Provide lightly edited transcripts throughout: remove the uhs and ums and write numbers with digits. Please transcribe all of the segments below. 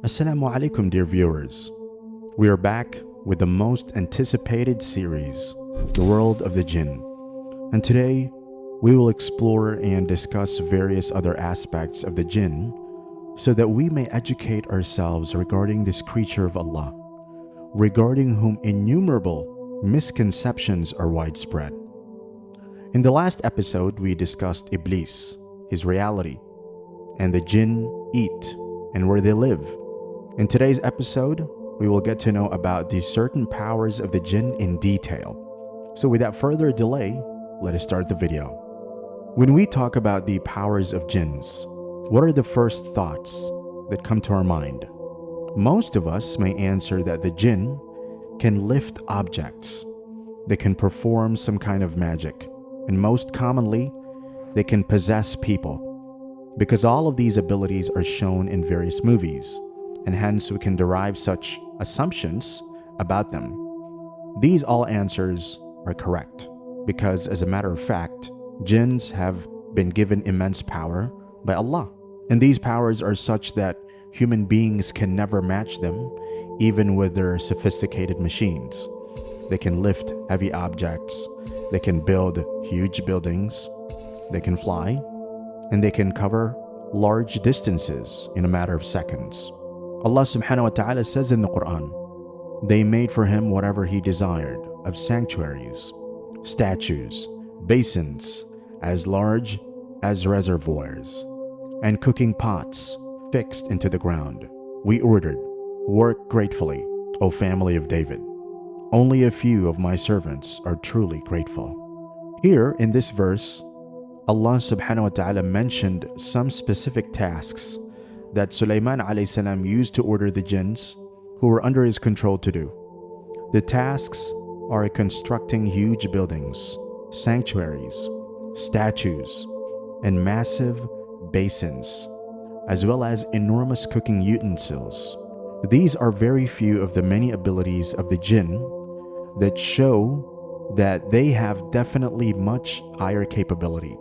Assalamu alaikum, dear viewers. We are back with the most anticipated series, The World of the Jinn. And today, we will explore and discuss various other aspects of the Jinn so that we may educate ourselves regarding this creature of Allah, regarding whom innumerable misconceptions are widespread. In the last episode, we discussed Iblis, his reality, and the Jinn eat and where they live. In today's episode, we will get to know about the certain powers of the Jinn in detail. So without further delay, let us start the video. When we talk about the powers of Jinns, what are the first thoughts that come to our mind? Most of us may answer that the Jinn can lift objects. They can perform some kind of magic. And most commonly, they can possess people. Because all of these abilities are shown in various movies, and hence we can derive such assumptions about them. These all answers are correct, because as a matter of fact, jinns have been given immense power by Allah. And these powers are such that human beings can never match them, even with their sophisticated machines. They can lift heavy objects, they can build huge buildings, they can fly, and they can cover large distances in a matter of seconds. Allah subhanahu wa ta'ala says in the Quran, they made for him whatever he desired of sanctuaries, statues, basins as large as reservoirs, and cooking pots fixed into the ground. We ordered, work gratefully, O family of David. Only a few of my servants are truly grateful. Here in this verse, Allah subhanahu wa ta'ala mentioned some specific tasks that Sulaiman alayhi salam used to order the jinns who were under his control to do. The tasks are constructing huge buildings, sanctuaries, statues, and massive basins, as well as enormous cooking utensils. These are very few of the many abilities of the jinn that show that they have definitely much higher capability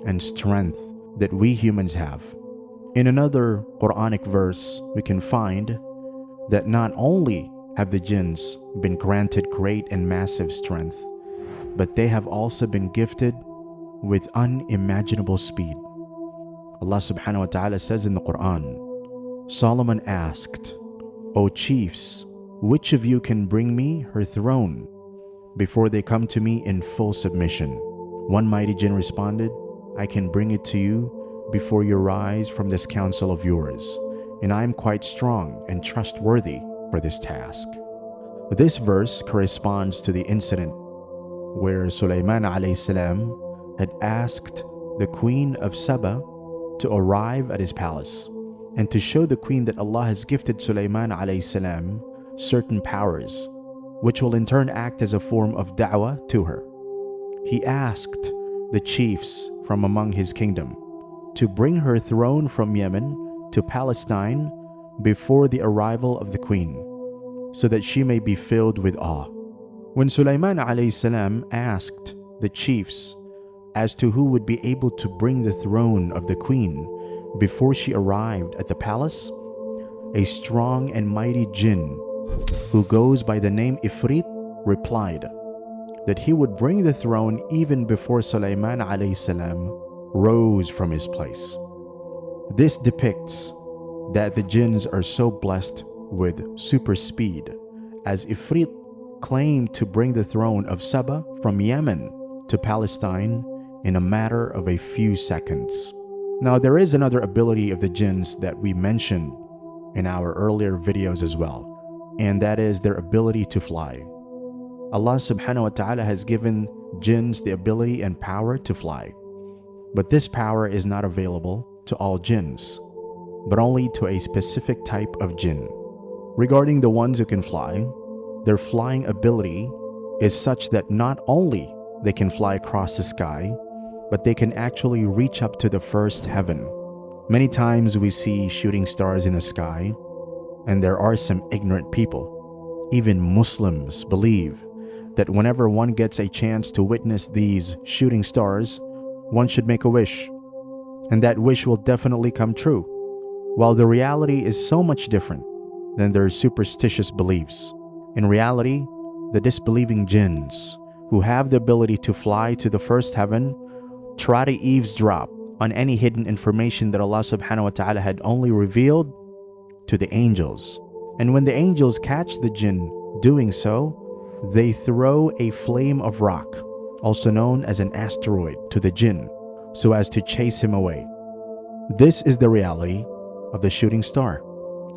and strength that we humans have. In another Quranic verse, we can find that not only have the jinns been granted great and massive strength, but they have also been gifted with unimaginable speed. Allah subhanahu wa ta'ala says in the Quran, Solomon asked, O chiefs, which of you can bring me her throne before they come to me in full submission? One mighty jinn responded, I can bring it to you before you rise from this council of yours, and I am quite strong and trustworthy for this task. This verse corresponds to the incident where Sulaiman alayhi salam had asked the queen of Saba to arrive at his palace and to show the queen that Allah has gifted Sulaiman alayhi salam certain powers, which will in turn act as a form of da'wah to her. He asked the chiefs from among his kingdom to bring her throne from Yemen to Palestine before the arrival of the queen, so that she may be filled with awe. When Sulaiman alayhi salam asked the chiefs as to who would be able to bring the throne of the queen before she arrived at the palace, a strong and mighty jinn who goes by the name Ifrit replied that he would bring the throne even before Sulaiman alayhi salam rose from his place. This depicts that the jinns are so blessed with super speed, as Ifrit claimed to bring the throne of Saba from Yemen to Palestine in a matter of a few seconds. Now, there is another ability of the jinns that we mentioned in our earlier videos as well, and that is their ability to fly. Allah subhanahu wa ta'ala has given jinns the ability and power to fly. But this power is not available to all jinns, but only to a specific type of jinn. Regarding the ones who can fly, their flying ability is such that not only they can fly across the sky, but they can actually reach up to the first heaven. Many times we see shooting stars in the sky, and there are some ignorant people, even Muslims, believe that whenever one gets a chance to witness these shooting stars, one should make a wish, and that wish will definitely come true. while the reality is so much different than their superstitious beliefs. In reality, the disbelieving jinns, who have the ability to fly to the first heaven, try to eavesdrop on any hidden information that Allah subhanahu wa ta'ala had only revealed to the angels. And when the angels catch the jinn doing so, they throw a flame of rock, also known as an asteroid, to the jinn so as to chase him away. This is the reality of the shooting star.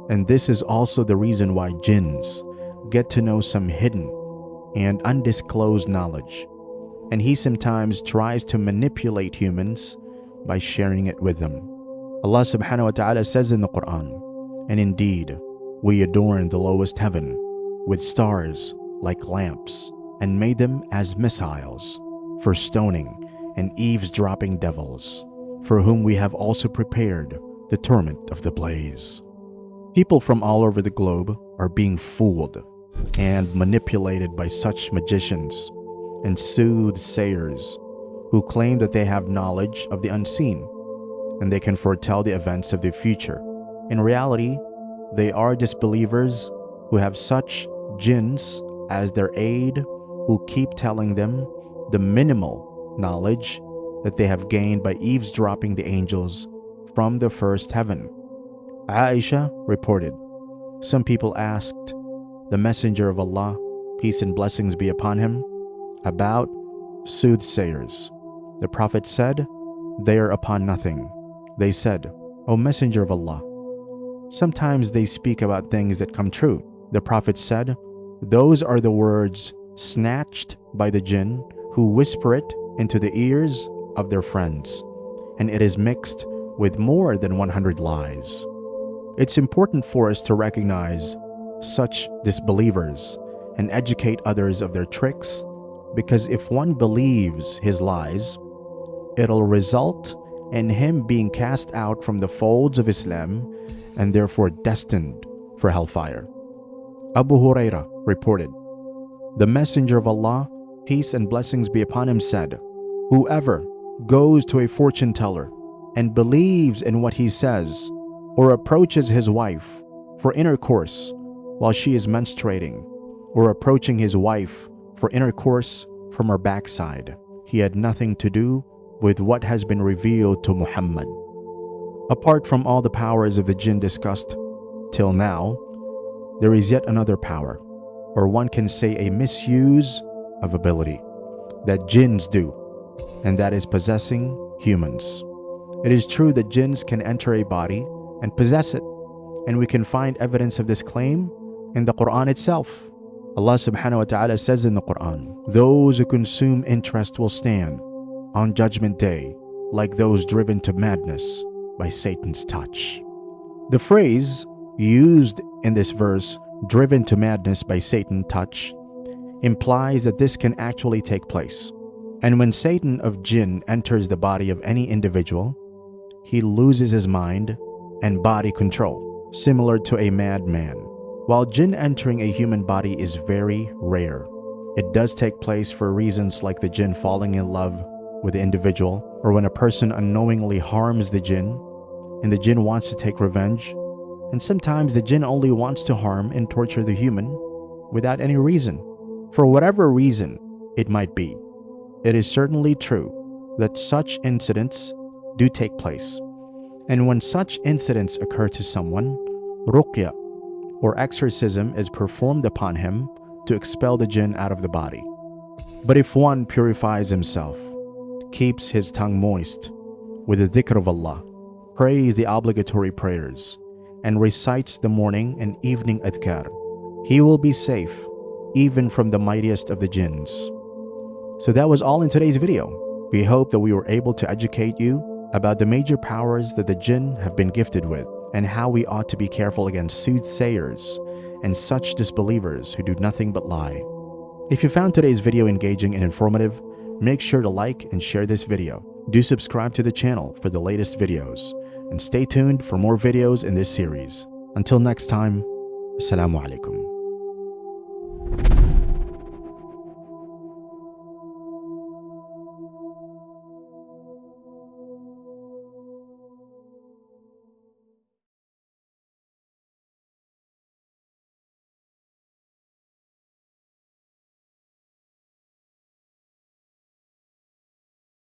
And this is also the reason why jinns get to know some hidden and undisclosed knowledge. And he sometimes tries to manipulate humans by sharing it with them. Allah subhanahu wa ta'ala says in the Quran, "And indeed, we adorned the lowest heaven with stars like lamps and made them as missiles for stoning and eavesdropping devils, for whom we have also prepared the torment of the blaze." People from all over the globe are being fooled and manipulated by such magicians and soothsayers who claim that they have knowledge of the unseen and they can foretell the events of the future. In reality, they are disbelievers who have such jinns as their aid, who keep telling them the minimal knowledge that they have gained by eavesdropping the angels from the first heaven. Aisha reported, some people asked the Messenger of Allah, peace and blessings be upon him, about soothsayers. The Prophet said, "They are upon nothing." They said, "O Messenger of Allah, sometimes they speak about things that come true." The Prophet said, "Those are the words snatched by the jinn who whisper it into the ears of their friends, and it is mixed with more than 100 lies." It's important for us to recognize such disbelievers and educate others of their tricks, because if one believes his lies, it'll result in him being cast out from the folds of Islam and therefore destined for hellfire. Abu Hurairah reported, the Messenger of Allah, peace and blessings be upon him, said, "Whoever goes to a fortune teller and believes in what he says, or approaches his wife for intercourse while she is menstruating, or approaching his wife for intercourse from her backside, he had nothing to do with what has been revealed to Muhammad." Apart from all the powers of the jinn discussed till now, there is yet another power, or one can say a misuse of ability, that jinns do, and that is possessing humans. It is true that jinns can enter a body and possess it, and we can find evidence of this claim in the Quran itself. Allah subhanahu wa ta'ala says in the Quran, "Those who consume interest will stand on Judgment Day like those driven to madness by Satan's touch." The phrase used in this verse, "driven to madness by Satan's touch," implies that this can actually take place. And when Satan of jinn enters the body of any individual, he loses his mind and body control, similar to a madman. While jinn entering a human body is very rare, it does take place for reasons like the jinn falling in love with the individual, or when a person unknowingly harms the jinn and the jinn wants to take revenge, and sometimes the jinn only wants to harm and torture the human without any reason, for whatever reason it might be. It is certainly true that such incidents do take place, and when such incidents occur to someone, ruqya, or exorcism, is performed upon him to expel the jinn out of the body. But if one purifies himself, keeps his tongue moist with the dhikr of Allah, prays the obligatory prayers, and recites the morning and evening Adhkar, he will be safe even from the mightiest of the jinns. So that was all in today's video. We hope that we were able to educate you about the major powers that the jinn have been gifted with, and how we ought to be careful against soothsayers and such disbelievers who do nothing but lie. If you found today's video engaging and informative, make sure to like and share this video. Do subscribe to the channel for the latest videos, and stay tuned for more videos in this series. Until next time, Assalamu alaikum.